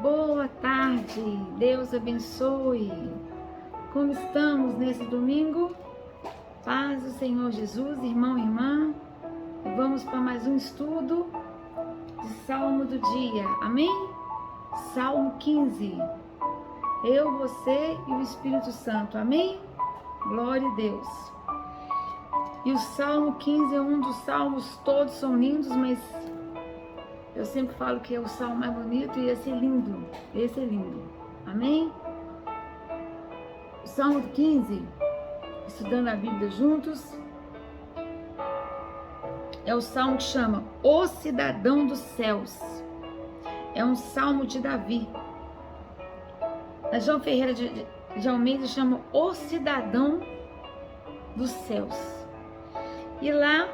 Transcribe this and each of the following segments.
Boa tarde, Deus abençoe. Como estamos nesse domingo? Paz do Senhor Jesus, irmão e irmã. Vamos para mais um estudo de Salmo do dia, amém? Salmo 15. Eu, você e o Espírito Santo, amém? Glória a Deus. E o Salmo 15 é um dos salmos, todos são lindos, mas eu sempre falo que é o salmo mais bonito e esse é lindo. Esse é lindo. Amém? O Salmo 15, estudando a Bíblia juntos, é o salmo que chama O Cidadão dos Céus. É um salmo de Davi. A João Ferreira de Almeida chama O Cidadão dos Céus. E lá,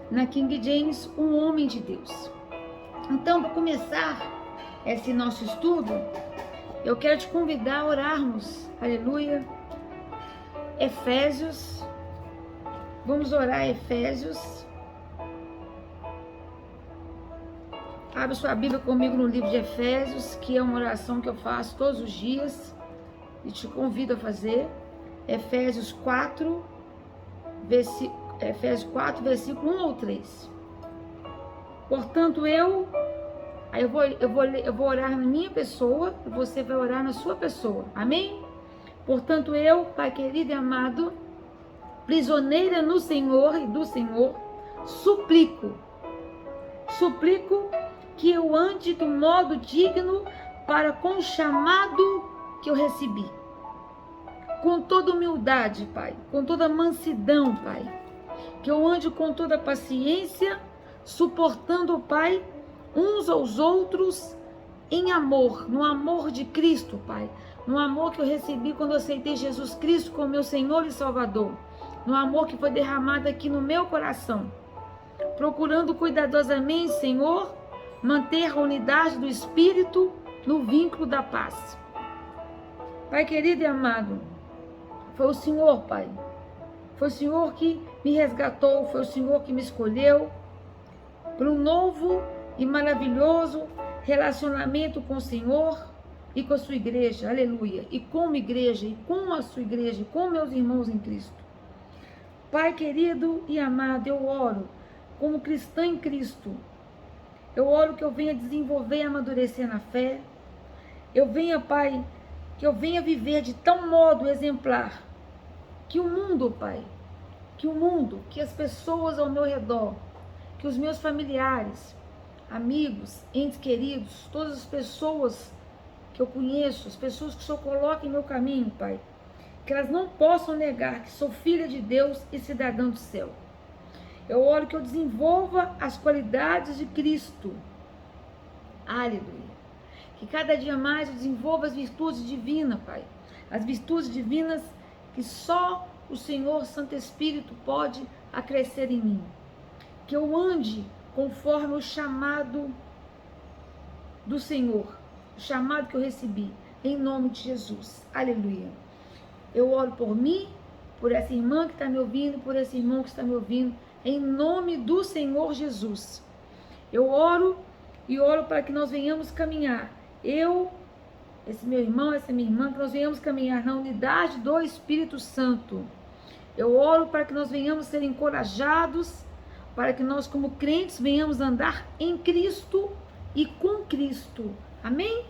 na King James, um homem de Deus. Então, para começar esse nosso estudo, eu quero te convidar a orarmos, aleluia, Efésios, vamos orar Efésios. Abre sua Bíblia comigo no livro de Efésios, que é uma oração que eu faço todos os dias e te convido a fazer. Efésios 4, versículo 1 ou 3. Portanto, eu vou orar na minha pessoa e você vai orar na sua pessoa. Amém? Portanto, eu, Pai querido e amado, prisioneira no Senhor e do Senhor, suplico que eu ande do modo digno para com o chamado que eu recebi. Com toda humildade, Pai, com toda mansidão, Pai, que eu ande com toda paciência, suportando, Pai, uns aos outros em amor, no amor de Cristo, Pai, no amor que eu recebi quando eu aceitei Jesus Cristo como meu Senhor e Salvador, no amor que foi derramado aqui no meu coração, procurando cuidadosamente, Senhor, manter a unidade do Espírito no vínculo da paz. Pai querido e amado, foi o Senhor, Pai, foi o Senhor que me resgatou, foi o Senhor que me escolheu para um novo e maravilhoso relacionamento com o Senhor e com a sua igreja, aleluia, e como igreja, e com a sua igreja, e com meus irmãos em Cristo. Pai querido e amado, eu oro como cristã em Cristo, eu oro que eu venha desenvolver e amadurecer na fé, eu venha, Pai, que eu venha viver de tal modo exemplar, que o mundo, Pai, que as pessoas ao meu redor, que os meus familiares, amigos, entes queridos, todas as pessoas que eu conheço, as pessoas que o Senhor coloca em meu caminho, Pai, que elas não possam negar que sou filha de Deus e cidadã do céu. Eu oro que eu desenvolva as qualidades de Cristo. Aleluia. Que cada dia mais eu desenvolva as virtudes divinas, Pai. As virtudes divinas que só o Senhor Santo Espírito pode acrescer em mim. Que eu ande conforme o chamado do Senhor, o chamado que eu recebi, em nome de Jesus. Aleluia. Eu oro por mim, por essa irmã que está me ouvindo, por esse irmão que está me ouvindo, em nome do Senhor Jesus. Eu oro e oro para que nós venhamos caminhar. Eu, esse meu irmão, essa minha irmã, que nós venhamos caminhar na unidade do Espírito Santo. Eu oro para que nós venhamos ser encorajados, para que nós como crentes venhamos andar em Cristo e com Cristo. Amém?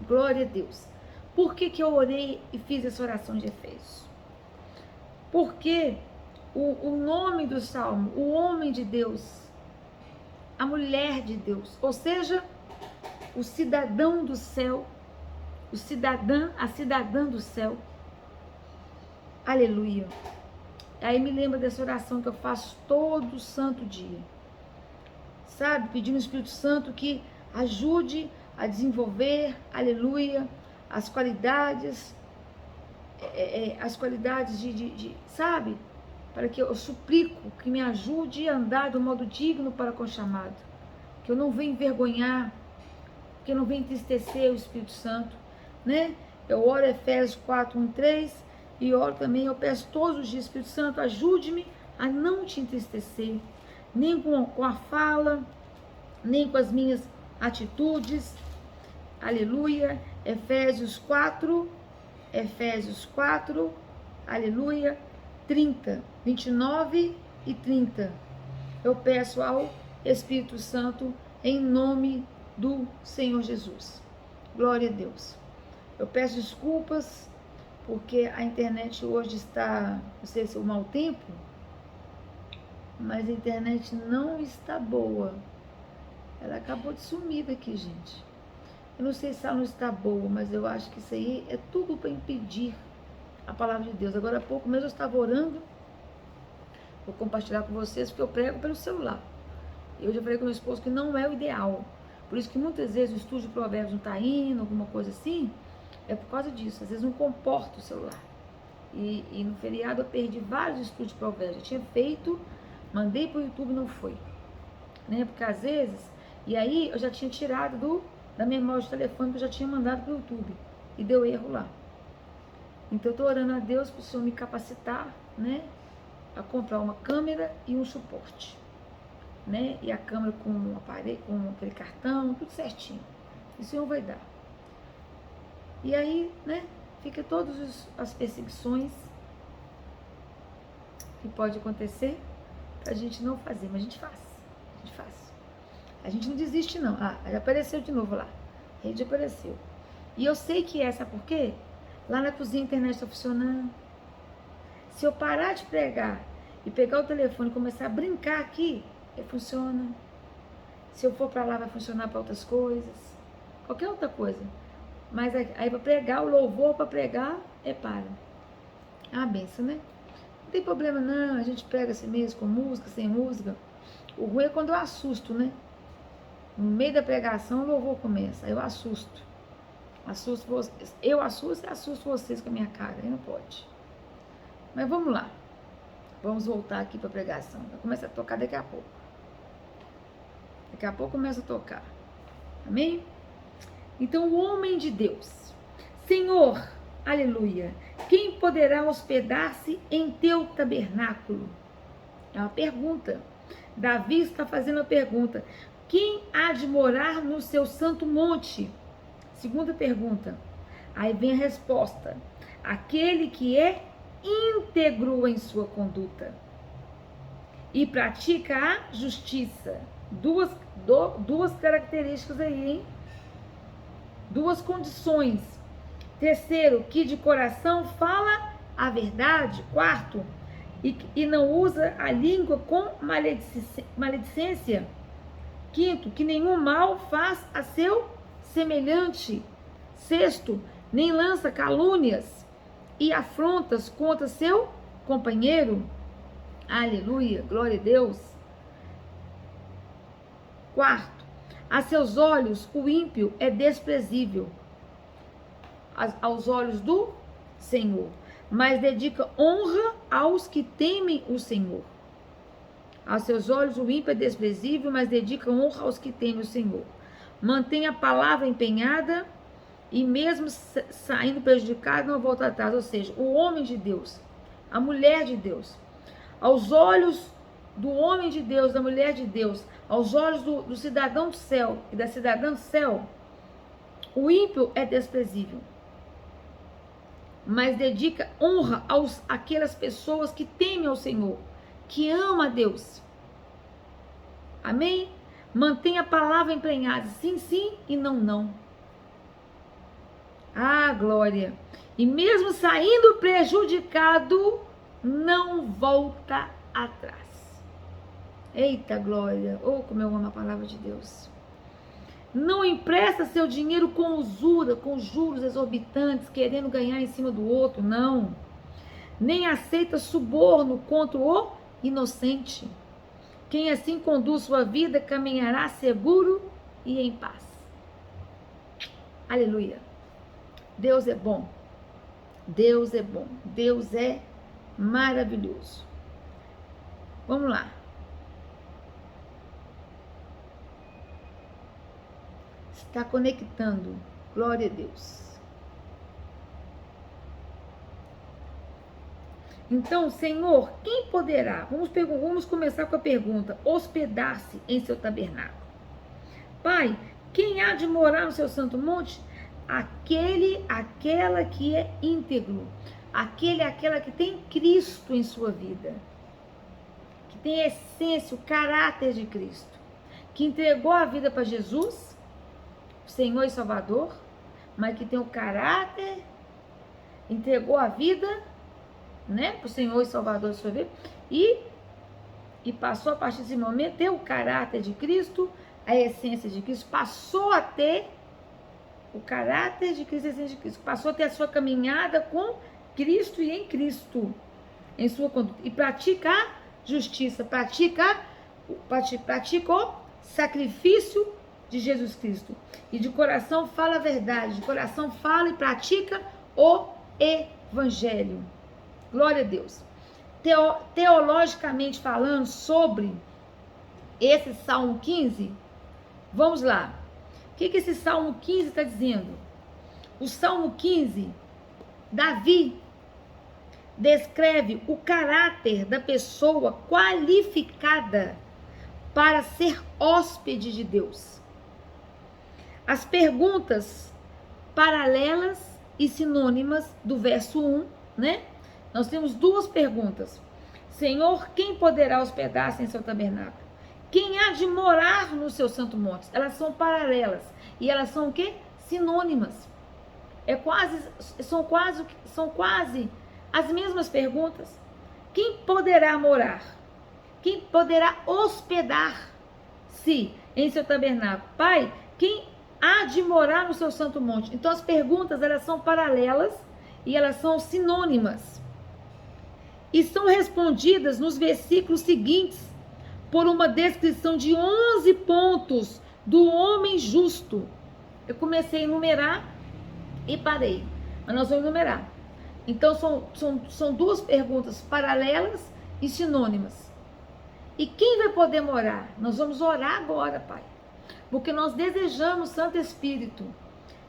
Glória a Deus. Por que eu orei e fiz essa oração de Efésios? Porque o nome do Salmo, o homem de Deus, a mulher de Deus, ou seja, o cidadão do céu, a cidadã do céu. Aleluia. Aí me lembra dessa oração que eu faço todo santo dia. Sabe? Pedindo ao Espírito Santo que ajude a desenvolver, aleluia, as qualidades sabe? Para que eu suplico que me ajude a andar do modo digno para com o chamado. Que eu não venha envergonhar, que eu não venha entristecer o Espírito Santo, né? Eu oro Efésios 4, 1, 3... E oro também, eu peço todos os dias, Espírito Santo, ajude-me a não te entristecer, nem com a fala, nem com as minhas atitudes, aleluia. Efésios 4, aleluia, 30, 29 e 30. Eu peço ao Espírito Santo em nome do Senhor Jesus. Glória a Deus. Eu peço desculpas porque a internet hoje está, não sei se é o mau tempo, mas a internet não está boa. Ela acabou de sumir daqui, gente. Eu não sei se ela não está boa, mas eu acho que isso aí é tudo para impedir a palavra de Deus. Agora há pouco mesmo eu estava orando, vou compartilhar com vocês, porque eu prego pelo celular. Eu já falei com meu esposo que não é o ideal. Por isso que muitas vezes o estudo de provérbios não está indo, alguma coisa assim, é por causa disso. Às vezes não comporta o celular. E no feriado eu perdi vários estudos de provérbios. Eu tinha feito, mandei para o YouTube e não foi. Né? Porque às vezes, e aí eu já tinha tirado da memória de telefone que eu já tinha mandado para o YouTube. E deu erro lá. Então eu estou orando a Deus para o Senhor me capacitar, né? A comprar uma câmera e um suporte. Né? E a câmera com um aparelho, com aquele cartão, tudo certinho. E o Senhor vai dar. E aí, né? Fica todas as perseguições que pode acontecer pra gente não fazer, mas a gente faz. A gente faz. A gente não desiste, não. Ah, já apareceu de novo lá. A rede apareceu. E eu sei que é, sabe por quê? Lá na cozinha a internet está funcionando. Se eu parar de pregar e pegar o telefone e começar a brincar aqui, funciona. Se eu for para lá, vai funcionar para outras coisas. Qualquer outra coisa. Mas aí para pregar, o louvor para pregar, para. É uma benção, né? Não tem problema não, a gente prega assim mesmo, com música, sem música. O ruim é quando eu assusto, né? No meio da pregação, o louvor começa. Aí eu assusto. Assusto vocês. Eu assusto e assusto vocês com a minha cara. Aí não pode. Mas vamos lá. Vamos voltar aqui para a pregação. Vai começar a tocar daqui a pouco. Daqui a pouco começa a tocar. Amém? Então, o homem de Deus. Senhor, aleluia. Quem poderá hospedar-se em teu tabernáculo? É uma pergunta. Davi está fazendo a pergunta. Quem há de morar no seu santo monte? Segunda pergunta. Aí vem a resposta. Aquele que é íntegro em sua conduta e pratica a justiça. Duas características aí, hein? Duas condições. Terceiro, que de coração fala a verdade. Quarto, e não usa a língua com maledicência. Quinto, que nenhum mal faz a seu semelhante. Sexto, nem lança calúnias e afrontas contra seu companheiro. Aleluia, glória a Deus. Quarto, a seus olhos o ímpio é desprezível aos olhos do Senhor, mas dedica honra aos que temem o Senhor. Aos seus olhos o ímpio é desprezível, mas dedica honra aos que temem o Senhor. Mantém a palavra empenhada e mesmo saindo prejudicado não volta atrás. Ou seja, o homem de Deus, a mulher de Deus, aos olhos do homem de Deus, da mulher de Deus, aos olhos do cidadão do céu e da cidadã do céu, o ímpio é desprezível, mas dedica honra àquelas pessoas que temem ao Senhor, que amam a Deus. Amém? Mantém a palavra emprenhada, sim, sim e não, não. Ah, glória! E mesmo saindo prejudicado, não volta atrás. Eita, glória! Oh, como eu amo a palavra de Deus. Não empresta seu dinheiro com usura, com juros exorbitantes, querendo ganhar em cima do outro, não. Nem aceita suborno contra o inocente. Quem assim conduz sua vida caminhará seguro e em paz. Aleluia. Deus é bom. Deus é bom. Deus é maravilhoso. Vamos lá. Está conectando. Glória a Deus. Então, Senhor, quem poderá? Vamos começar com a pergunta. Hospedar-se em seu tabernáculo. Pai, Quem há de morar no seu santo monte? Aquela que é íntegro, aquela que tem Cristo em sua vida, que tem a essência, o caráter de Cristo, que entregou a vida para Jesus, Senhor e Salvador, mas que tem o caráter, entregou a vida, né, para o Senhor e Salvador de sua vida, e passou a partir desse momento a ter o caráter de Cristo, a essência de Cristo, passou a ter o caráter de Cristo, a essência de Cristo, passou a ter a sua caminhada com Cristo e em Cristo, em sua conduta, e pratica a justiça, pratica o sacrifício de Jesus Cristo, e de coração fala a verdade, de coração fala e pratica o Evangelho. Glória a Deus. Teologicamente falando sobre esse Salmo 15, vamos lá. O que esse Salmo 15 está dizendo? O Salmo 15, Davi descreve o caráter da pessoa qualificada para ser hóspede de Deus. As perguntas paralelas e sinônimas do verso 1, né? Nós temos duas perguntas. Senhor, quem poderá hospedar-se em seu tabernáculo? Quem há de morar no seu santo monte? Elas são paralelas. E elas são o quê? Sinônimas. São quase as mesmas perguntas. Quem poderá morar? Quem poderá hospedar-se em seu tabernáculo? Pai, quem há de morar no seu santo monte? Então as perguntas, elas são paralelas e elas são sinônimas. E são respondidas nos versículos seguintes por uma descrição de 11 pontos do homem justo. Eu comecei a enumerar e parei, mas nós vamos enumerar. Então são duas perguntas paralelas e sinônimas. E quem vai poder morar? Nós vamos orar agora, Pai, porque nós desejamos, Santo Espírito,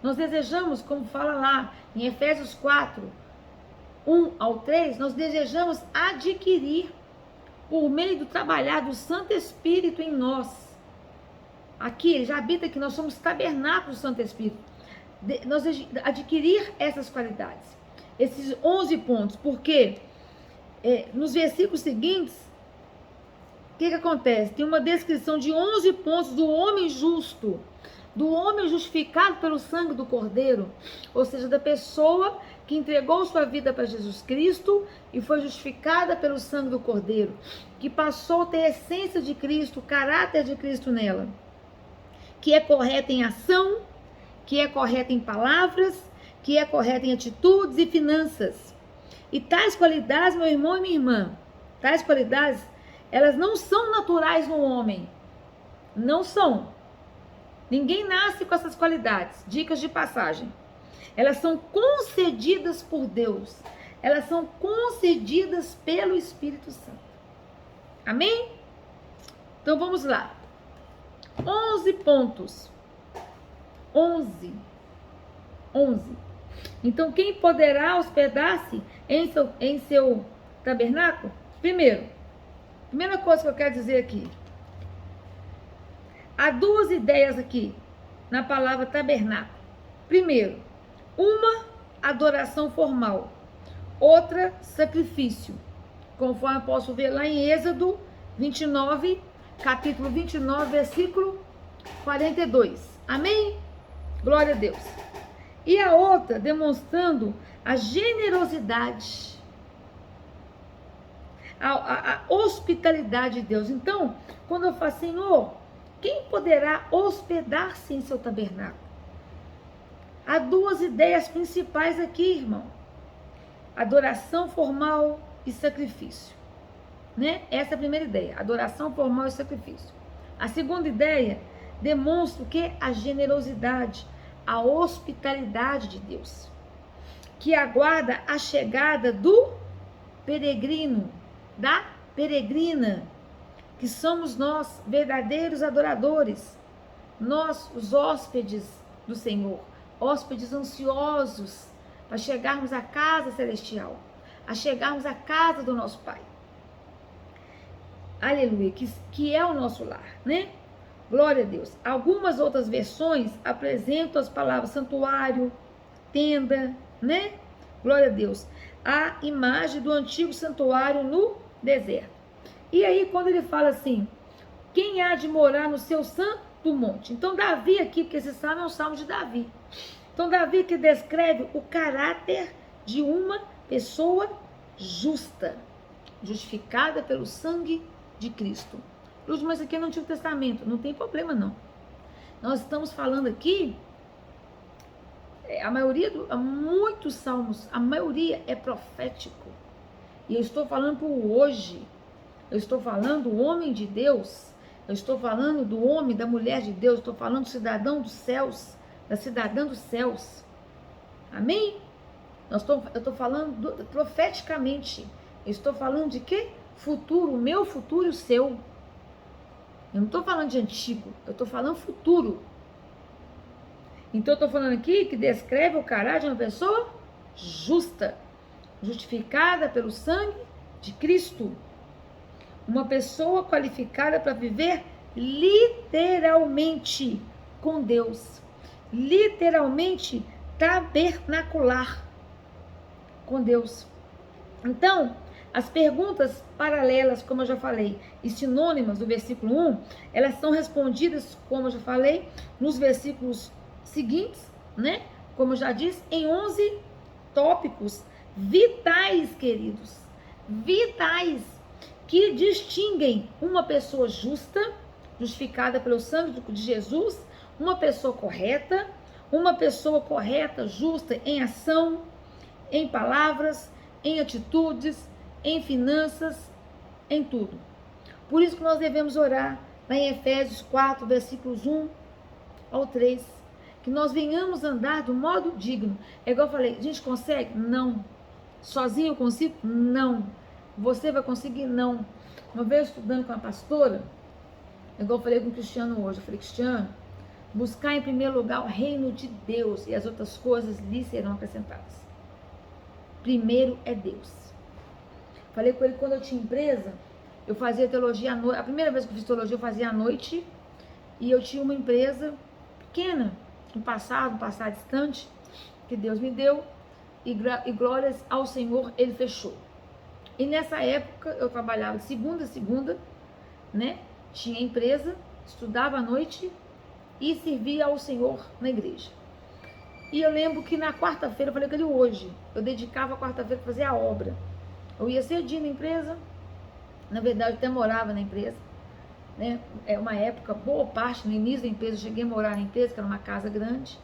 nós desejamos, como fala lá em Efésios 4, 1 ao 3, nós desejamos adquirir, por meio do trabalhar do Santo Espírito em nós. Aqui, ele já habita aqui, nós somos tabernáculo do Santo Espírito. Nós adquirir essas qualidades, esses 11 pontos, porque nos versículos seguintes, o que acontece? Tem uma descrição de 11 pontos do homem justo, do homem justificado pelo sangue do Cordeiro, ou seja, da pessoa que entregou sua vida para Jesus Cristo e foi justificada pelo sangue do Cordeiro, que passou a ter a essência de Cristo, o caráter de Cristo nela, que é correta em ação, que é correta em palavras, que é correta em atitudes e finanças. E tais qualidades, meu irmão e minha irmã, tais qualidades, elas não são naturais no homem. Não são. Ninguém nasce com essas qualidades. Dicas de passagem. Elas são concedidas por Deus. Elas são concedidas pelo Espírito Santo. Amém? Então vamos lá. 11 pontos. 11. Então quem poderá hospedar-se em seu tabernáculo? Primeira coisa que eu quero dizer aqui. Há duas ideias aqui na palavra tabernáculo. Primeiro, uma adoração formal, outra sacrifício, conforme eu posso ver lá em Êxodo 29, capítulo 29, versículo 42. Amém? Glória a Deus. E a outra demonstrando a generosidade, a hospitalidade de Deus. Então, quando eu falo, Senhor, quem poderá hospedar-se em seu tabernáculo? Há duas ideias principais aqui, irmão. Adoração formal e sacrifício. Né? Essa é a primeira ideia. Adoração formal e sacrifício. A segunda ideia demonstra o que? A generosidade, a hospitalidade de Deus, que aguarda a chegada do peregrino, da peregrina, que somos nós, verdadeiros adoradores, nós, os hóspedes do Senhor, hóspedes ansiosos para chegarmos à casa celestial, a chegarmos à casa do nosso Pai. Aleluia, que é o nosso lar, né? Glória a Deus. Algumas outras versões apresentam as palavras santuário, tenda, né? Glória a Deus. A imagem do antigo santuário no deserto. E aí, quando ele fala assim, quem há de morar no seu santo monte? Então, Davi aqui, porque esse salmo é um salmo de Davi. Então, Davi que descreve o caráter de uma pessoa justa, justificada pelo sangue de Cristo. Luz, mas isso aqui é no Antigo Testamento, não tem problema não. Nós estamos falando aqui, muitos salmos, a maioria é profético. E eu estou falando por hoje, eu estou falando do homem de Deus, eu estou falando do homem, da mulher de Deus, eu estou falando do cidadão dos céus, da cidadã dos céus. Amém? Eu estou falando profeticamente. Eu estou falando de quê? Futuro, o meu futuro e o seu. Eu não estou falando de antigo, eu estou falando futuro. Então eu estou falando aqui que descreve o caráter de uma pessoa justa, justificada pelo sangue de Cristo. Uma pessoa qualificada para viver literalmente com Deus. Literalmente tabernacular com Deus. Então, as perguntas paralelas, como eu já falei, e sinônimas do versículo 1, elas são respondidas, como eu já falei, nos versículos seguintes, né? Como eu já disse, em 11 tópicos vitais, queridos, vitais, que distinguem uma pessoa justa, justificada pelo sangue de Jesus, uma pessoa correta, justa em ação, em palavras, em atitudes, em finanças, em tudo. Por isso que nós devemos orar lá em Efésios 4, versículos 1 ao 3, que nós venhamos andar do modo digno. É igual eu falei, a gente consegue? Não. Sozinho eu consigo? Não. Você vai conseguir? Não. Uma vez estudando com a pastora, é igual eu falei com o Cristiano hoje, eu falei, Cristiano, buscar em primeiro lugar o reino de Deus e as outras coisas lhe serão acrescentadas. Primeiro é Deus. Falei com ele quando eu tinha empresa, eu fazia teologia à noite. A primeira vez que eu fiz teologia eu fazia à noite. E eu tinha uma empresa pequena, no passado distante, que Deus me deu. E glórias ao Senhor, Ele fechou. E nessa época eu trabalhava de segunda a segunda, né? Tinha empresa, estudava à noite e servia ao Senhor na igreja. E eu lembro que na quarta-feira, eu falei com ele hoje, eu dedicava a quarta-feira para fazer a obra. Eu ia cedinho na empresa, na verdade eu até morava na empresa, né? É uma época, boa parte, no início da empresa, eu cheguei a morar na empresa, que era uma casa grande.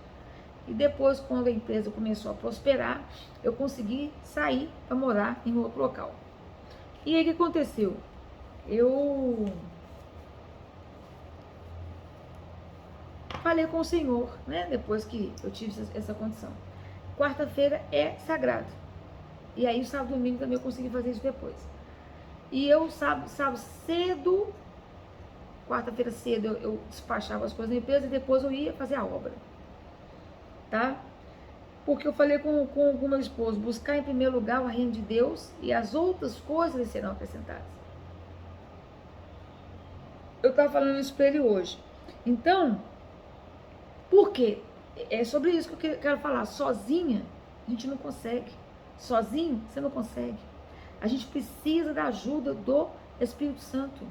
E depois, quando a empresa começou a prosperar, eu consegui sair para morar em outro local. E aí o que aconteceu? Eu falei com o Senhor, né? Depois que eu tive essa condição. Quarta-feira é sagrado. E aí, sábado e domingo também eu consegui fazer isso depois. E eu, sábado cedo, quarta-feira cedo, eu despachava as coisas na empresa e depois eu ia fazer a obra. Tá? Porque eu falei com o meu esposo, buscar em primeiro lugar o reino de Deus e as outras coisas lhe serão acrescentadas. Eu estava falando isso para ele hoje. Então, por quê? É sobre isso que eu quero falar. Sozinha, a gente não consegue. Sozinho, você não consegue. A gente precisa da ajuda do Espírito Santo.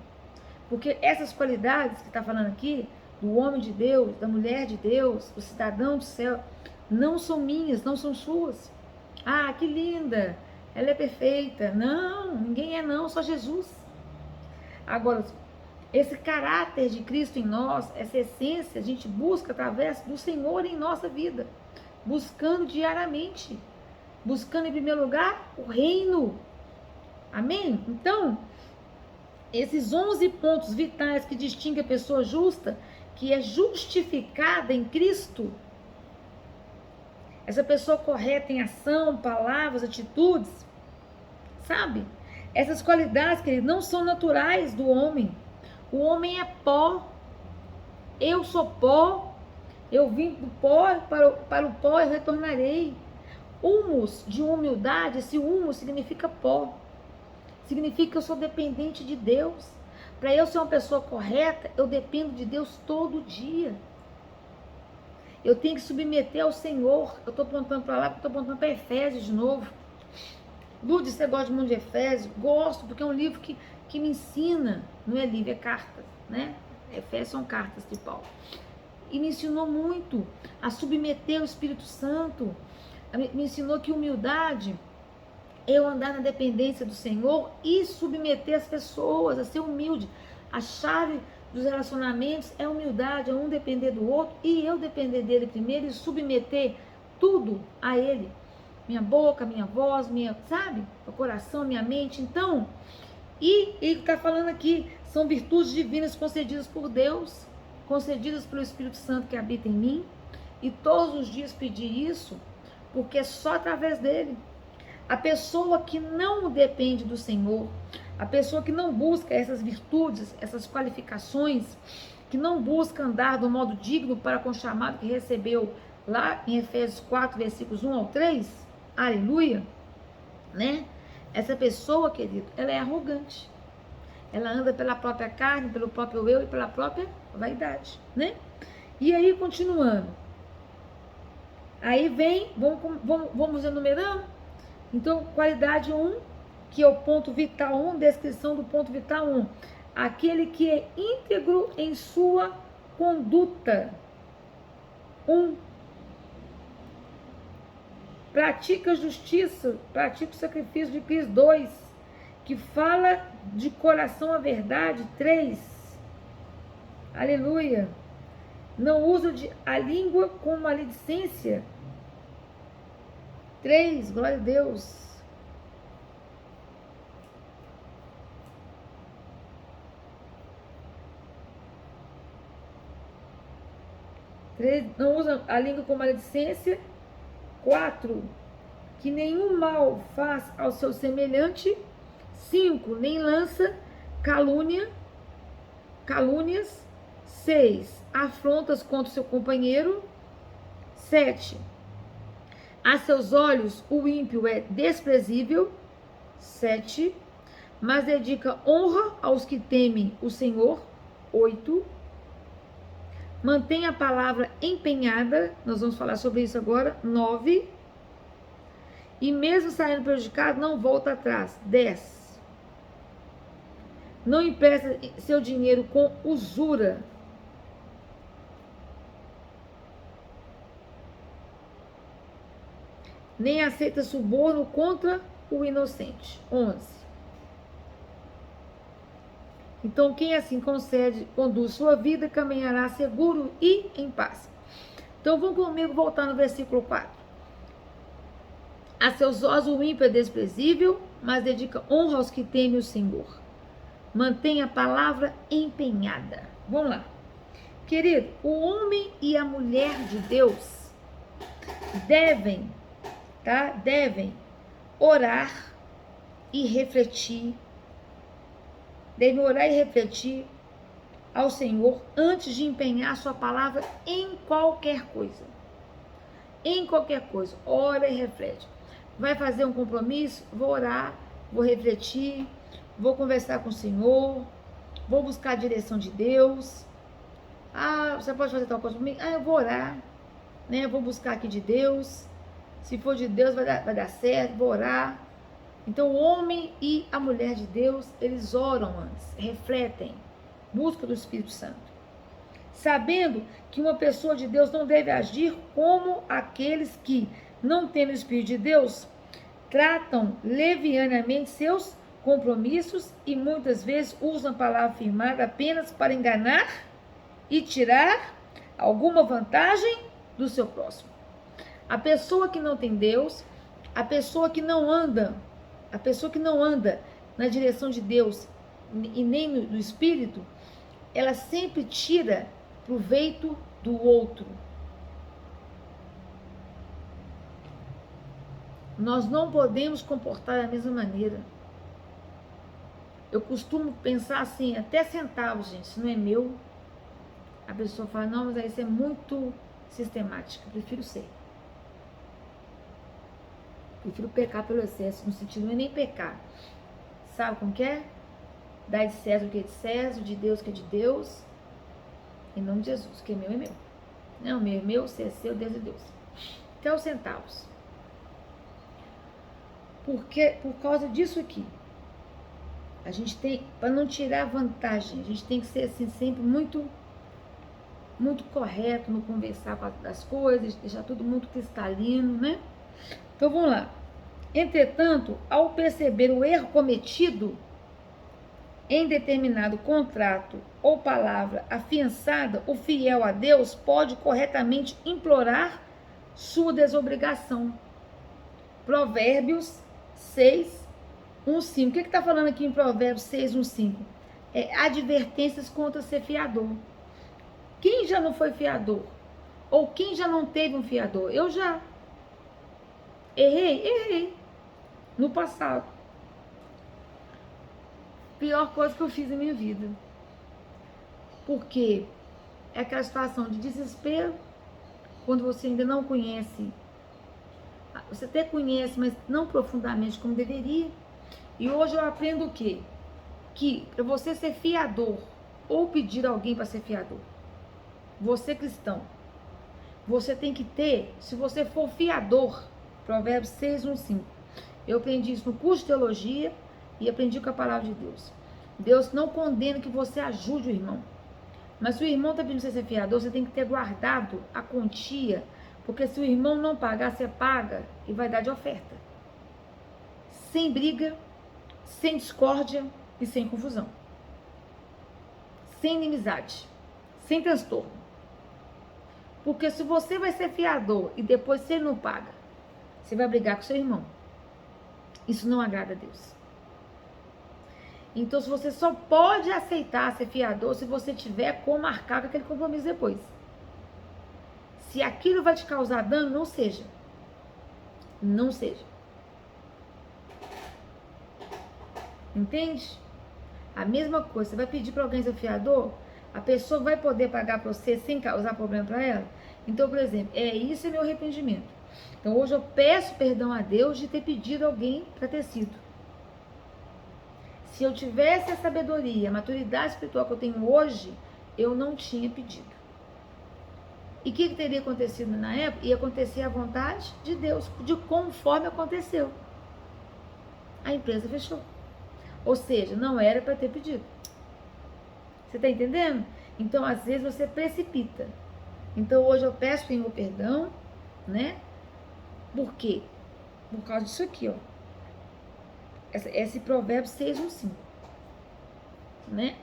Porque essas qualidades que está falando aqui, do homem de Deus, da mulher de Deus, do cidadão do céu, não são minhas, não são suas. Ah, que linda, ela é perfeita. Não, ninguém é não, só Jesus. Agora, esse caráter de Cristo em nós, essa essência, a gente busca através do Senhor em nossa vida. Buscando diariamente. Buscando em primeiro lugar o reino. Amém? Então, esses 11 pontos vitais que distinguem a pessoa justa, que é justificada em Cristo, essa pessoa correta em ação, palavras, atitudes, sabe? Essas qualidades, querido, não são naturais do homem. O homem é pó. Eu sou pó. Eu vim do pó, para o pó eu retornarei. Humus de humildade, esse humus significa pó. Significa que eu sou dependente de Deus. Para eu ser uma pessoa correta, eu dependo de Deus todo dia. Eu tenho que submeter ao Senhor. Eu estou apontando para lá, porque estou apontando para Efésios de novo. Lourdes, você gosta muito de Efésios? Gosto, porque é um livro que me ensina. Não é livro, é cartas, né? Efésios são cartas de Paulo. E me ensinou muito a submeter o Espírito Santo. Me ensinou que humildade é eu andar na dependência do Senhor e submeter as pessoas, a ser humilde. A chave dos relacionamentos é humildade, é um depender do outro e eu depender dele primeiro e submeter tudo a ele. Minha boca, minha voz, sabe? O coração, minha mente. Então, e ele está falando aqui, são virtudes divinas concedidas por Deus, concedidas pelo Espírito Santo que habita em mim. E todos os dias pedir isso, porque é só através dele. A pessoa que não depende do Senhor, a pessoa que não busca essas virtudes, essas qualificações, que não busca andar do modo digno para com o chamado que recebeu lá em Efésios 4, versículos 1 ao 3, aleluia, né? Essa pessoa, querido, ela é arrogante. Ela anda pela própria carne, pelo próprio eu e pela própria vaidade, né? E aí, continuando. Aí vem, vamos enumerando. Então, qualidade 1, que é o ponto vital 1, descrição do ponto vital 1. Aquele que é íntegro em sua conduta. 1. Pratica a justiça, pratica o sacrifício de Cristo. 2. Que fala de coração a verdade. 3. Aleluia. Não usa a língua com maledicência. 3. Glória a Deus. 3. Não usa a língua com maledicência. 4. Que nenhum mal faz ao seu semelhante. 5. Nem lança calúnias. 6. Afrontas contra o seu companheiro. 7. A seus olhos o ímpio é desprezível. 7. Mas dedica honra aos que temem o Senhor. 8. Mantém a palavra empenhada. Nós vamos falar sobre isso agora. 9. E mesmo saindo prejudicado, não volta atrás. 10. Não empresta seu dinheiro com usura. 11. Nem aceita suborno contra o inocente. 11. Então, quem assim conduz sua vida, caminhará seguro e em paz. Então, vamos comigo voltar no versículo 4. A seus olhos o ímpio é desprezível, mas dedica honra aos que temem o Senhor. Mantém a palavra empenhada. Vamos lá. Querido, o homem e a mulher de Deus devem orar e refletir. Devem orar e refletir ao Senhor antes de empenhar sua palavra em qualquer coisa. Em qualquer coisa. Ora e reflete. Vai fazer um compromisso? Vou orar, vou refletir, vou conversar com o Senhor, vou buscar a direção de Deus. Ah, você pode fazer tal coisa por mim? Ah, eu vou orar, né? Eu vou buscar aqui de Deus. Se for de Deus, vai dar certo, vou orar. Então, o homem e a mulher de Deus, eles oram antes, refletem, buscam do Espírito Santo. Sabendo que uma pessoa de Deus não deve agir como aqueles que não têm o Espírito de Deus, tratam levianamente seus compromissos e muitas vezes usam a palavra firmada apenas para enganar e tirar alguma vantagem do seu próximo. A pessoa que não tem Deus, a pessoa que não anda na direção de Deus e nem do Espírito, ela sempre tira proveito do outro. Nós não podemos comportar da mesma maneira. Eu costumo pensar assim, até centavos, gente, se não é meu, a pessoa fala, não, mas aí isso é muito sistemático, eu prefiro ser. Prefiro pecar pelo excesso, no sentido não é nem pecar. Sabe como que é? Dá de César o que é de César, de Deus o que é de Deus. Em nome de Jesus, que é meu é meu. Não, meu é meu, se é seu, Deus é Deus. Até os centavos. Porque, por causa disso aqui, a gente tem, para não tirar vantagem, a gente tem que ser assim, sempre muito correto no conversar das coisas, deixar tudo muito cristalino, né? Então vamos lá. Entretanto, ao perceber o erro cometido em determinado contrato ou palavra afiançada, o fiel a Deus pode corretamente implorar sua desobrigação. Provérbios 6, 1, 5. O que está falando aqui em Provérbios 6, 1, 5? É advertências contra ser fiador. Quem já não foi fiador? Ou quem já não teve um fiador? Eu já. Errei. No passado. Pior coisa que eu fiz na minha vida. Porque é aquela situação de desespero, quando você ainda não conhece. Você até conhece, mas não profundamente como deveria. E hoje eu aprendo o quê? Que para você ser fiador, ou pedir alguém para ser fiador, você cristão, você tem que ter, se você for fiador, Provérbios 6, 1, 5. Eu aprendi isso no curso de teologia e aprendi com a palavra de Deus. Deus não condena que você ajude o irmão. Mas se o irmão está pedindo você ser fiador, você tem que ter guardado a quantia, porque se o irmão não pagar, você paga e vai dar de oferta. Sem briga, sem discórdia e sem confusão. Sem inimizade, sem transtorno. Porque se você vai ser fiador e depois você não paga, você vai brigar com seu irmão. Isso não agrada a Deus. Então, se você só pode aceitar ser fiador se você tiver como arcar com aquele compromisso depois. Se aquilo vai te causar dano, não seja. Não seja. Entende? A mesma coisa, você vai pedir para alguém ser fiador, a pessoa vai poder pagar para você sem causar problema para ela? Então, por exemplo, isso é meu arrependimento. Então, hoje eu peço perdão a Deus de ter pedido alguém para ter sido. Se eu tivesse a sabedoria, a maturidade espiritual que eu tenho hoje, eu não tinha pedido. E o que teria acontecido na época? Ia acontecer a vontade de Deus, de conforme aconteceu. A empresa fechou. Ou seja, não era para ter pedido. Você está entendendo? Então, às vezes, você precipita. Então, hoje eu peço Senhor perdão, né? Por quê? Por causa disso aqui, ó. Esse provérbio 6, 1, 5. Né?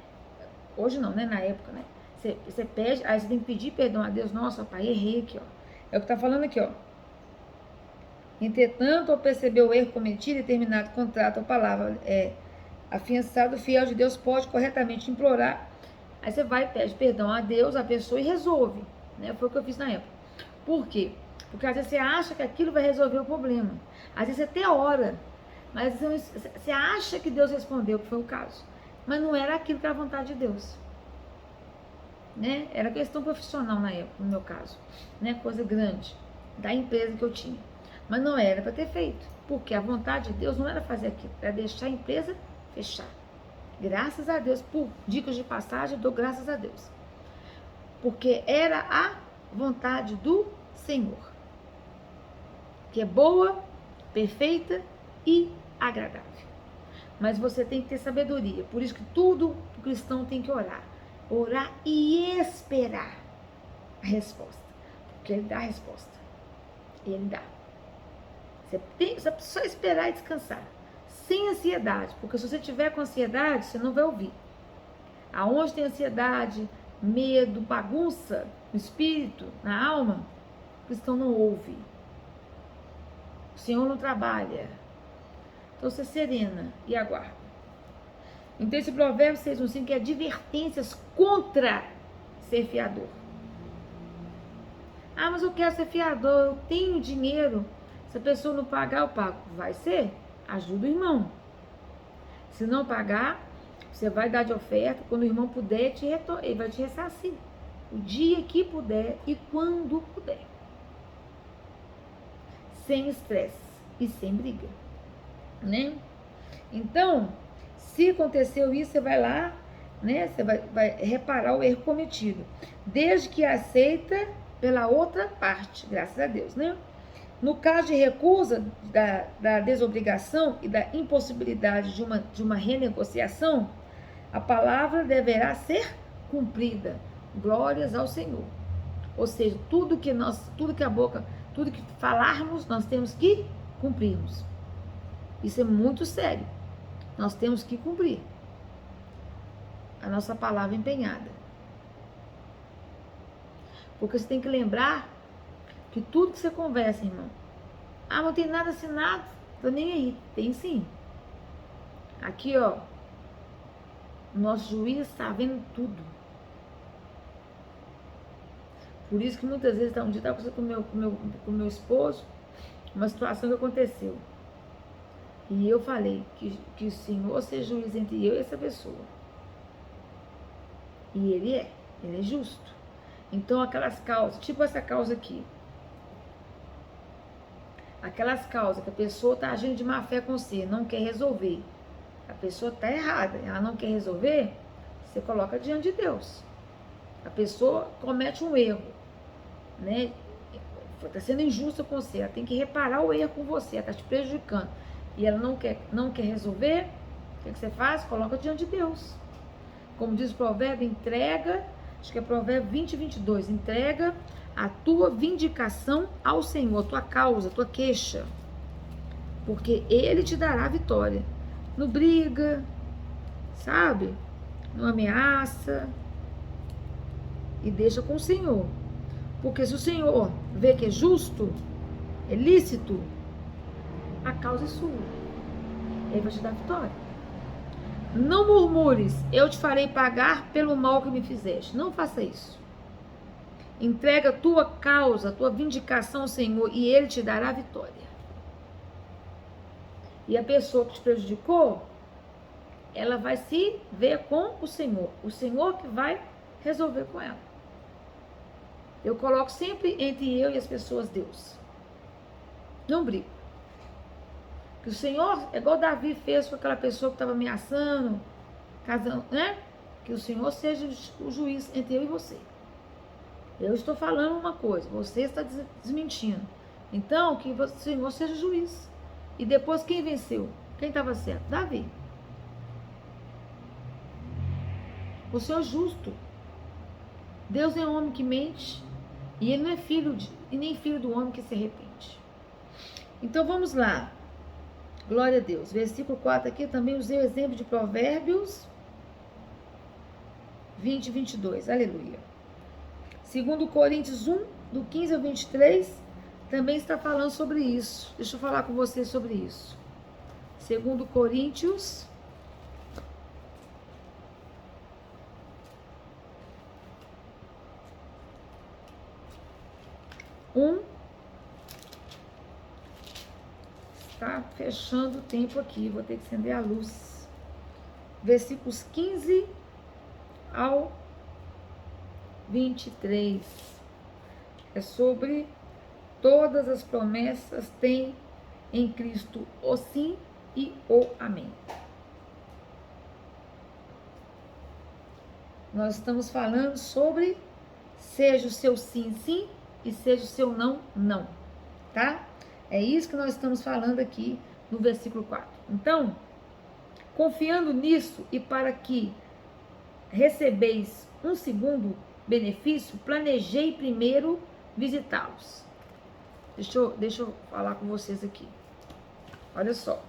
Hoje não, né? Na época, né? Você pede, aí você tem que pedir perdão a Deus. Nossa, pai, errei aqui, ó. É o que tá falando aqui, ó. Entretanto, ao perceber o erro cometido e determinado contrato ou palavra afiançado, o fiel de Deus pode corretamente implorar. Aí você vai, pede perdão a Deus, a pessoa e resolve. Né? Foi o que eu fiz na época. Por quê? Porque às vezes você acha que aquilo vai resolver o problema. Às vezes você até ora, mas você acha que Deus respondeu, que foi o caso. Mas não era aquilo que era a vontade de Deus. Né? Era questão profissional na época, no meu caso. Né? Coisa grande, da empresa que eu tinha. Mas não era para ter feito. Porque a vontade de Deus não era fazer aquilo, era deixar a empresa fechar. Graças a Deus, por dicas de passagem, eu dou graças a Deus. Porque era a vontade do Senhor. Que é boa, perfeita e agradável. Mas você tem que ter sabedoria. Por isso que tudo o cristão tem que orar. Orar e esperar a resposta. Porque Ele dá a resposta. Ele dá. Você precisa só esperar e descansar. Sem ansiedade. Porque se você tiver com ansiedade, você não vai ouvir. Aonde tem ansiedade, medo, bagunça no espírito, na alma, o cristão não ouve. O Senhor não trabalha. Então você serena e aguarda. Então esse provérbio 6:1 é advertências contra ser fiador. Ah, mas eu quero ser fiador, eu tenho dinheiro. Se a pessoa não pagar, eu pago. Vai ser? Ajuda o irmão. Se não pagar, você vai dar de oferta. Quando o irmão puder, ele vai te ressarcir. O dia que puder e quando puder. Sem estresse e sem briga. Né? Então, Se aconteceu isso, você vai lá, né? Você vai reparar o erro cometido, desde que aceita pela outra parte, graças a Deus, né? No caso de recusa da desobrigação e da impossibilidade de uma renegociação, a palavra deverá ser cumprida. Glórias ao Senhor. Ou seja, tudo que falarmos, nós temos que cumprirmos. Isso é muito sério. Nós temos que cumprir a nossa palavra empenhada. Porque você tem que lembrar que tudo que você conversa, irmão, não tem nada assinado, tô nem aí. Tem sim. Aqui, ó, o nosso juiz está vendo tudo. Por isso que muitas vezes, um dia eu estava conversando com meu esposo, uma situação que aconteceu. E eu falei que o Senhor seja juiz entre eu e essa pessoa. E Ele é justo. Então aquelas causas, tipo essa causa aqui. Aquelas causas que a pessoa está agindo de má fé com você, não quer resolver. A pessoa está errada, ela não quer resolver, você coloca diante de Deus. A pessoa comete um erro, né? Está sendo injusta com você, ela tem que reparar o erro com você, ela está te prejudicando. E ela não quer resolver, o que você faz? Coloca diante de Deus. Como diz o provérbio, entrega, acho que é provérbio 20:22, entrega a tua vindicação ao Senhor, a tua causa, a tua queixa, porque Ele te dará a vitória. Não briga, sabe? Não ameaça, e deixa com o Senhor. Porque se o Senhor vê que é justo, é lícito, a causa é sua. Ele vai te dar a vitória. Não murmures, eu te farei pagar pelo mal que me fizeste. Não faça isso. Entrega a tua causa, a tua vindicação ao Senhor, e Ele te dará a vitória. E a pessoa que te prejudicou, ela vai se ver com o Senhor. O Senhor que vai resolver com ela. Eu coloco sempre entre eu e as pessoas Deus. Não brigo. Que o Senhor, é igual Davi fez com aquela pessoa que estava ameaçando, casando, né? Que o Senhor seja o juiz entre eu e você. Eu estou falando uma coisa, você está desmentindo. Então, que o Senhor seja o juiz. E depois quem venceu? Quem estava certo? Davi. O Senhor é justo. Deus é homem que mente. E Ele não é filho e nem filho do homem que se arrepende. Então vamos lá. Glória a Deus. Versículo 4 aqui, também usei o exemplo de Provérbios 20:22. Aleluia. Segundo Coríntios 1, do 15 ao 23, também está falando sobre isso. Deixa eu falar com vocês sobre isso. Segundo Coríntios 1. Está fechando o tempo aqui, vou ter que acender a luz. Versículos 15 ao 23. É sobre todas as promessas têm em Cristo o sim e o amém. Nós estamos falando sobre seja o seu sim, sim, e seja o seu não, não, tá? É isso que nós estamos falando aqui no versículo 4. Então, confiando nisso e para que recebeis um segundo benefício, planejei primeiro visitá-los. Deixa eu falar com vocês aqui. Olha só.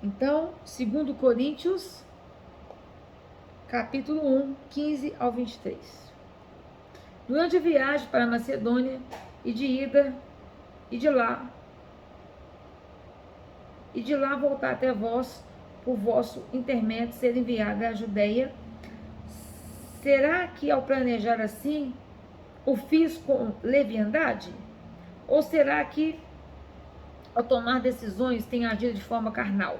Então, 2 Coríntios, capítulo 1, 15 ao 23. Durante a viagem para a Macedônia e de ida e de lá voltar até vós, por vosso intermédio ser enviado à Judeia, será que ao planejar assim o fiz com leviandade? Ou será que ao tomar decisões tenho agido de forma carnal?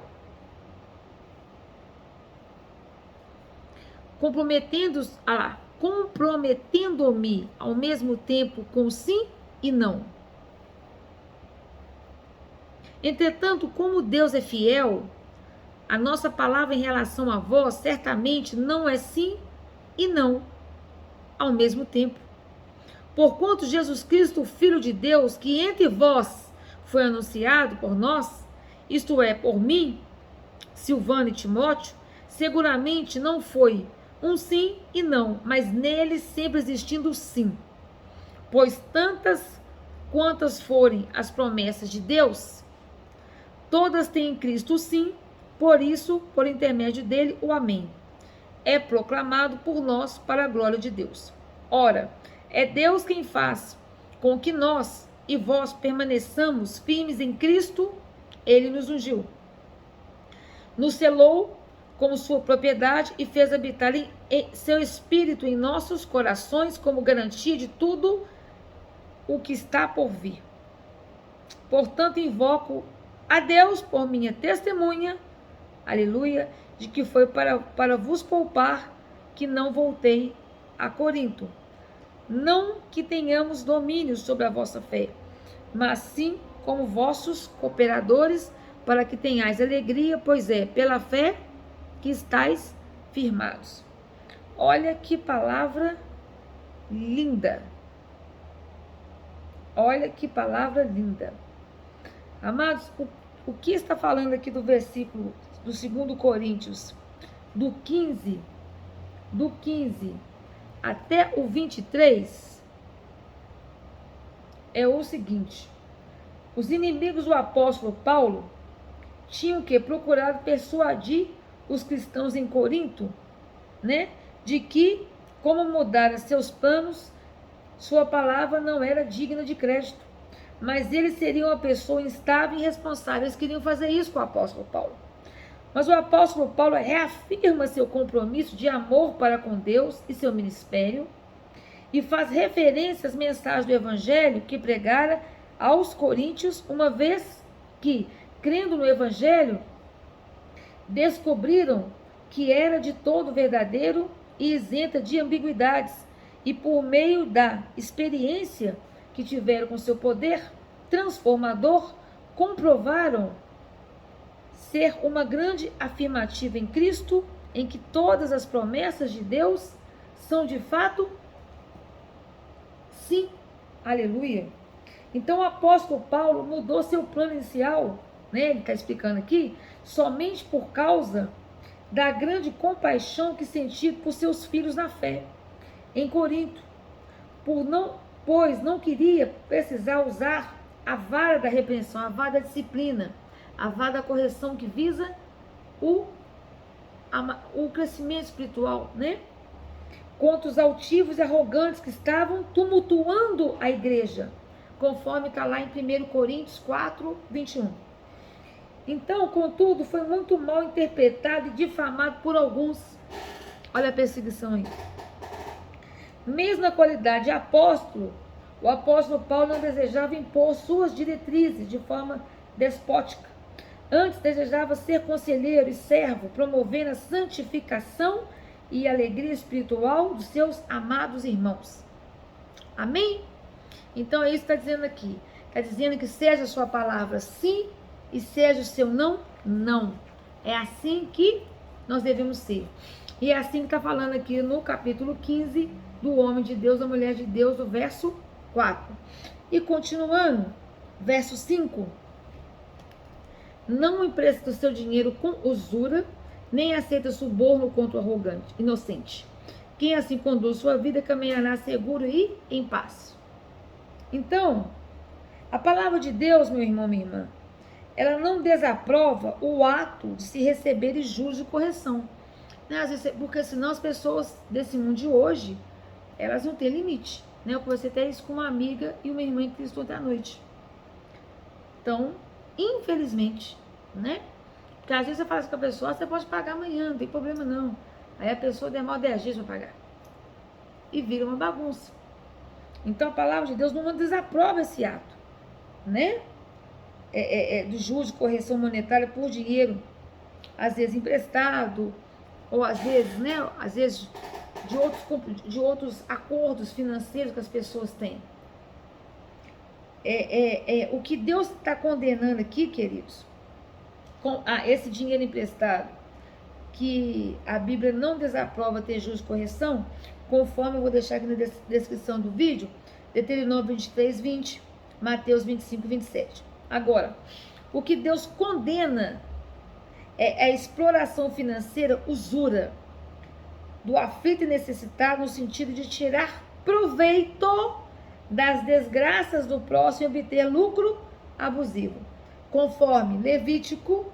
Comprometendo-me ao mesmo tempo com sim e não. Entretanto, como Deus é fiel, a nossa palavra em relação a vós certamente não é sim e não ao mesmo tempo. Porquanto Jesus Cristo, o Filho de Deus, que entre vós foi anunciado por nós, isto é, por mim, Silvano e Timóteo, seguramente não foi um sim e não, mas nele sempre existindo sim. Pois tantas quantas forem as promessas de Deus, todas têm em Cristo sim, por isso, por intermédio dele, o amém é proclamado por nós para a glória de Deus. Ora, é Deus quem faz com que nós e vós permaneçamos firmes em Cristo. Ele nos ungiu, nos selou como sua propriedade e fez habitar em seu Espírito em nossos corações como garantia de tudo o que está por vir. Portanto, invoco a Deus por minha testemunha, aleluia, de que foi para vos poupar que não voltei a Corinto. Não que tenhamos domínio sobre a vossa fé, mas sim como vossos cooperadores, para que tenhais alegria, pois é pela fé que estáis firmados. Olha que palavra linda. Olha que palavra linda. Amados, o que está falando aqui do versículo do 2 Coríntios, do 15 até o 23, é o seguinte: os inimigos do apóstolo Paulo tinham que procurar persuadir os cristãos em Corinto, né, de que, como mudar seus planos, sua palavra não era digna de crédito, mas eles seriam uma pessoa instável e irresponsável. Eles queriam fazer isso com o apóstolo Paulo. Mas o apóstolo Paulo reafirma seu compromisso de amor para com Deus e seu ministério e faz referência às mensagens do evangelho que pregara aos coríntios, uma vez que, crendo no evangelho, descobriram que era de todo verdadeiro e isenta de ambiguidades, e por meio da experiência que tiveram com seu poder transformador, comprovaram ser uma grande afirmativa em Cristo, em que todas as promessas de Deus são de fato sim. Aleluia. Então o apóstolo Paulo mudou seu plano inicial, né? Ele está explicando aqui, somente por causa da grande compaixão que sentia por seus filhos na fé em Corinto, pois não queria precisar usar a vara da repreensão, a vara da disciplina, a vara da correção que visa o crescimento espiritual, né? Contra os altivos e arrogantes que estavam tumultuando a igreja, conforme está lá em 1 Coríntios 4, 21. Então, contudo, foi muito mal interpretado e difamado por alguns. Olha a perseguição aí. Mesmo na qualidade de apóstolo, o apóstolo Paulo não desejava impor suas diretrizes de forma despótica. Antes desejava ser conselheiro e servo, promovendo a santificação e a alegria espiritual dos seus amados irmãos. Amém? Então é isso que está dizendo aqui. Está dizendo que seja a sua palavra sim e seja o seu não, não. É assim que nós devemos ser. E é assim que está falando aqui no capítulo 15 do homem de Deus, da mulher de Deus, do verso 4. E continuando, verso 5. Não empresta o seu dinheiro com usura, nem aceita suborno contra o arrogante, inocente. Quem assim conduz sua vida caminhará seguro e em paz. Então, a palavra de Deus, meu irmão, minha irmã, ela não desaprova o ato de se receber juros de correção. Né? Às vezes, porque senão as pessoas desse mundo de hoje, elas não têm limite. Né? Eu conversei até isso com uma amiga e uma irmã em Cristo ontem à noite. Então, infelizmente, né? Porque às vezes você fala com a pessoa, você pode pagar amanhã, não tem problema não. Aí a pessoa demora 10 dias para pagar. E vira uma bagunça. Então a palavra de Deus não desaprova esse ato, né? Do juros de correção monetária por dinheiro, às vezes emprestado, ou às vezes, né? Às vezes de outros acordos financeiros que as pessoas têm. O que Deus está condenando aqui, queridos, esse dinheiro emprestado, que a Bíblia não desaprova ter justa correção, conforme eu vou deixar aqui na descrição do vídeo, Deuteronômio 23, 20, Mateus 25, 27. Agora, o que Deus condena é a exploração financeira, usura, do aflito e necessitado, no sentido de tirar proveito das desgraças do próximo e obter lucro abusivo, conforme Levítico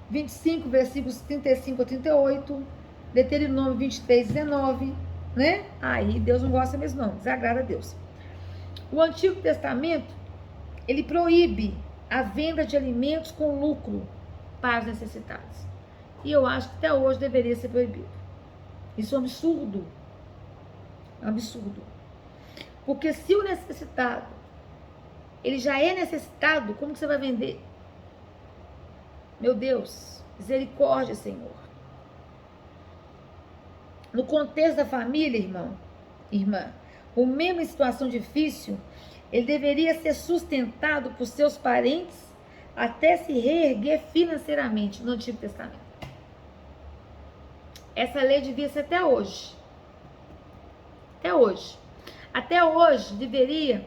25, versículos 35 a 38, Deuteronômio 23, 19, né? Aí Deus não gosta mesmo não, desagrada a Deus. O Antigo Testamento, ele proíbe a venda de alimentos com lucro para os necessitados. E eu acho que até hoje deveria ser proibido. Isso é um absurdo. É um absurdo. Porque se o necessitado, ele já é necessitado, como que você vai vender? Meu Deus, misericórdia, Senhor. No contexto da família, irmã, o membro em situação difícil, ele deveria ser sustentado por seus parentes até se reerguer financeiramente no Antigo Testamento. Essa lei devia ser até hoje. Até hoje. Até hoje deveria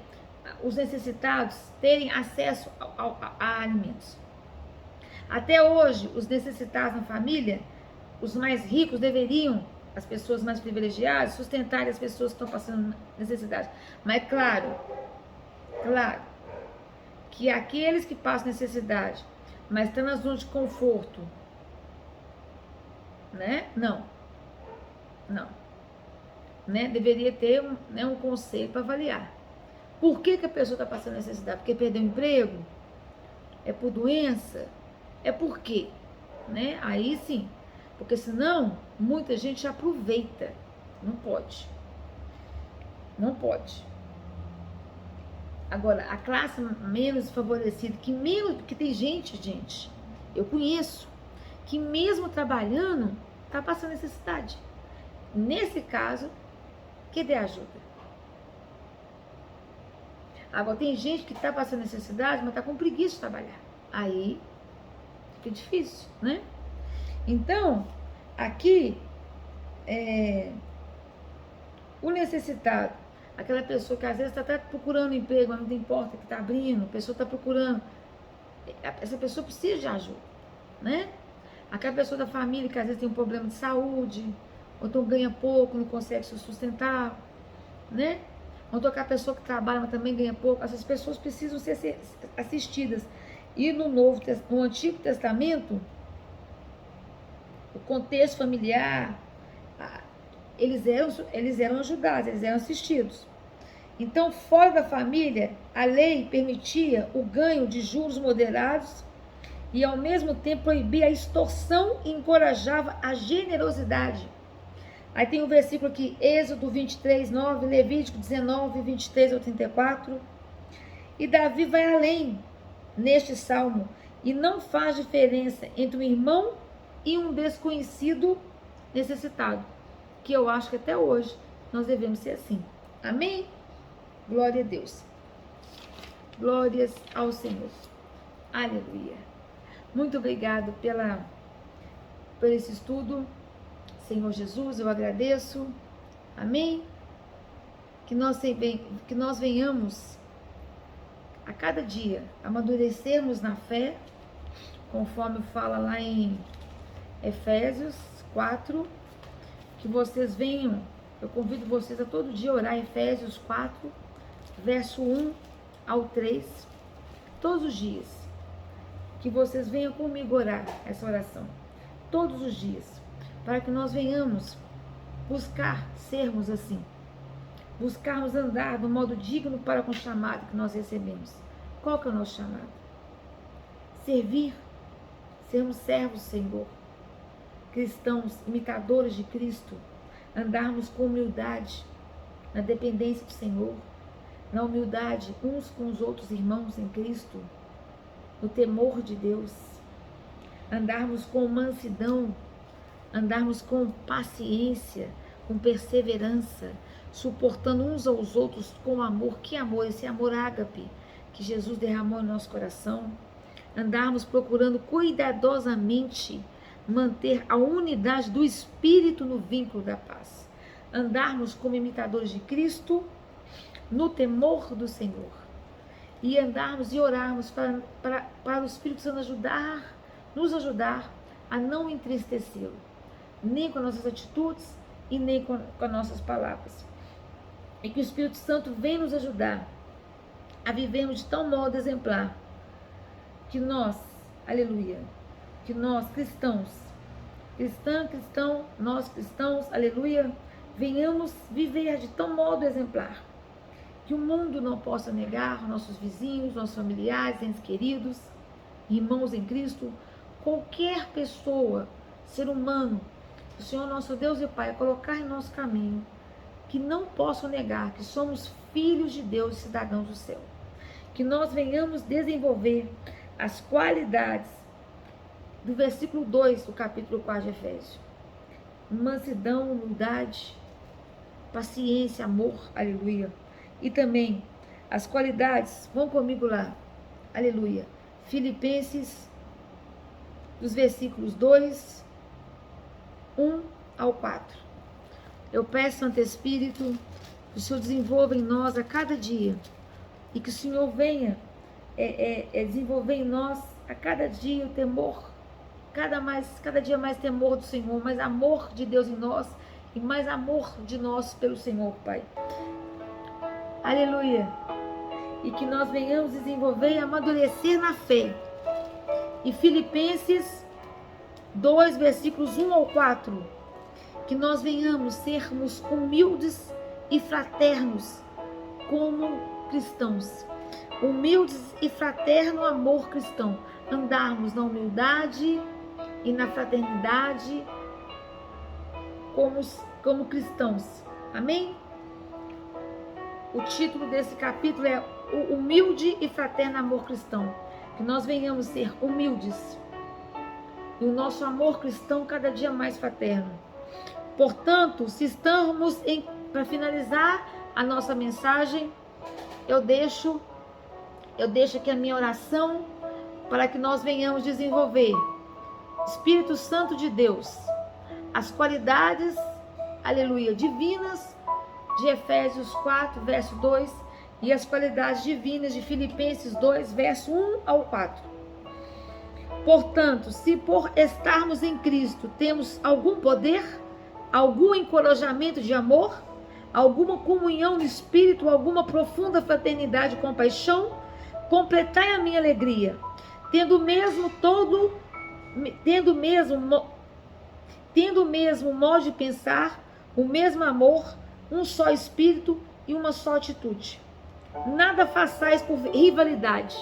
os necessitados terem acesso a alimentos. Até hoje, os necessitados na família, os mais ricos deveriam, as pessoas mais privilegiadas, sustentarem as pessoas que estão passando necessidade. Mas claro, que aqueles que passam necessidade, mas estão na zona de conforto, né? Não. Né? Deveria ter um conselho para avaliar. Por que a pessoa está passando necessidade? Porque perdeu o emprego? É por doença? É por quê? Né? Aí sim. Porque senão, muita gente aproveita. Não pode. Não pode. Agora, a classe menos favorecida, que tem gente, eu conheço, que mesmo trabalhando, está passando necessidade. Nesse caso, que dê ajuda. Agora, tem gente que está passando necessidade, mas está com preguiça de trabalhar. Aí, fica difícil, né? Então, aqui, o necessitado, aquela pessoa que às vezes está até procurando emprego, mas não tem porta que está abrindo, a pessoa está procurando, essa pessoa precisa de ajuda, né? Aquela pessoa da família que às vezes tem um problema de saúde, ou então ganha pouco, não consegue se sustentar, né? Ou então aquela pessoa que trabalha, mas também ganha pouco, essas pessoas precisam ser assistidas. E no Antigo Testamento, o contexto familiar, eles eram ajudados, eles eram assistidos. Então, fora da família, a lei permitia o ganho de juros moderados e, ao mesmo tempo, proibia a extorsão e encorajava a generosidade. Aí tem o versículo aqui, Êxodo 23, 9, Levítico 19, 23 ao 34. E Davi vai além neste salmo e não faz diferença entre um irmão e um desconhecido necessitado. Que eu acho que até hoje nós devemos ser assim. Amém? Glória a Deus. Glórias ao Senhor. Aleluia. Muito obrigado por esse estudo. Senhor Jesus, eu agradeço. Amém? Que nós venhamos a cada dia amadurecermos na fé, conforme fala lá em Efésios 4, que vocês venham, eu convido vocês a todo dia orar Efésios 4, verso 1 ao 3, todos os dias, que vocês venham comigo orar essa oração, todos os dias, para que nós venhamos buscar sermos assim, buscarmos andar do modo digno para com o chamado que nós recebemos. Qual que é o nosso chamado? Servir, sermos servos do Senhor, cristãos, imitadores de Cristo, andarmos com humildade, na dependência do Senhor, na humildade uns com os outros irmãos em Cristo, no temor de Deus, andarmos com mansidão, andarmos com paciência, com perseverança, suportando uns aos outros com amor. Que amor? Esse amor ágape que Jesus derramou no nosso coração. Andarmos procurando cuidadosamente manter a unidade do Espírito no vínculo da paz. Andarmos como imitadores de Cristo no temor do Senhor. E andarmos e orarmos para o Espírito Santo nos ajudar a não entristecê-lo, nem com nossas atitudes e nem com as nossas palavras. E que o Espírito Santo venha nos ajudar a vivermos de tal modo exemplar que nós, aleluia, que nós cristãos, nós cristãos, aleluia, venhamos viver de tal modo exemplar que o mundo não possa negar, nossos vizinhos, nossos familiares, entes queridos, irmãos em Cristo, qualquer pessoa, ser humano, o Senhor nosso Deus e Pai, colocar em nosso caminho, que não possam negar que somos filhos de Deus e cidadãos do céu. Que nós venhamos desenvolver as qualidades do versículo 2 do capítulo 4 de Efésios. Mansidão, humildade, paciência, amor, aleluia. E também as qualidades, vão comigo lá, aleluia. Filipenses, dos versículos 2, 1 ao 4. Eu peço, Santo Espírito, que o Senhor desenvolva em nós a cada dia e que o Senhor venha desenvolver em nós a cada dia o temor, cada dia mais temor do Senhor, mais amor de Deus em nós e mais amor de nós pelo Senhor, Pai. Aleluia. E que nós venhamos desenvolver e amadurecer na fé. E Filipenses 2, versículos 1 ao 4. Que nós venhamos sermos humildes e fraternos como cristãos. Humildes e fraterno amor cristão. Andarmos na humildade e na fraternidade como cristãos. Amém? O título desse capítulo é o humilde e fraterno amor cristão. Que nós venhamos ser humildes e o nosso amor cristão cada dia mais fraterno. Portanto, se estamos para finalizar a nossa mensagem, eu deixo aqui a minha oração para que nós venhamos desenvolver, Espírito Santo de Deus, as qualidades, aleluia, divinas de Efésios 4, verso 2, e as qualidades divinas de Filipenses 2, verso 1 ao 4. Portanto, se por estarmos em Cristo temos algum poder, algum encorajamento de amor, alguma comunhão no Espírito, alguma profunda fraternidade e compaixão, completai a minha alegria, tendo o mesmo modo de pensar, o mesmo amor, um só Espírito e uma só atitude. Nada façais por rivalidade,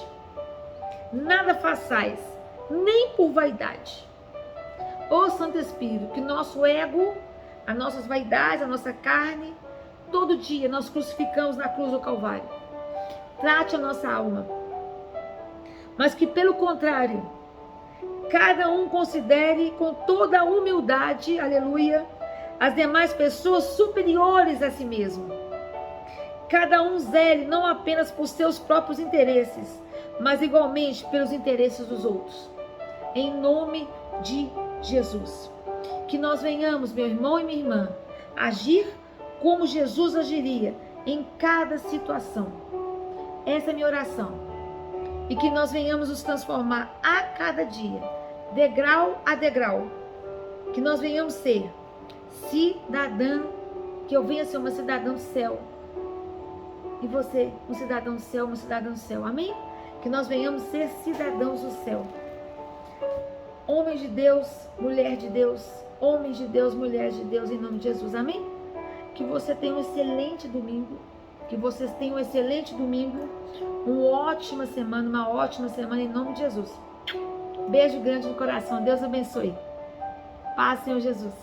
nada façais nem por vaidade. Ó Santo Espírito, que nosso ego, as nossas vaidades, a nossa carne, todo dia nós crucificamos na cruz do Calvário. Trate a nossa alma, mas que pelo contrário, cada um considere com toda a humildade, aleluia, as demais pessoas superiores a si mesmo. Cada um zele não apenas por seus próprios interesses, mas igualmente pelos interesses dos outros. Em nome de Jesus. Que nós venhamos, meu irmão e minha irmã, agir como Jesus agiria em cada situação. Essa é a minha oração. E que nós venhamos nos transformar a cada dia, degrau a degrau. Que nós venhamos ser cidadã, que eu venha ser uma cidadã do céu. E você, um cidadão do céu, uma cidadã do céu. Amém? Que nós venhamos ser cidadãos do céu. Homens de Deus, mulher de Deus, homens de Deus, mulheres de Deus, em nome de Jesus. Amém? Que você tenha um excelente domingo. Que vocês tenham um excelente domingo. Uma ótima semana em nome de Jesus. Beijo grande no coração. Deus abençoe. Paz, Senhor Jesus.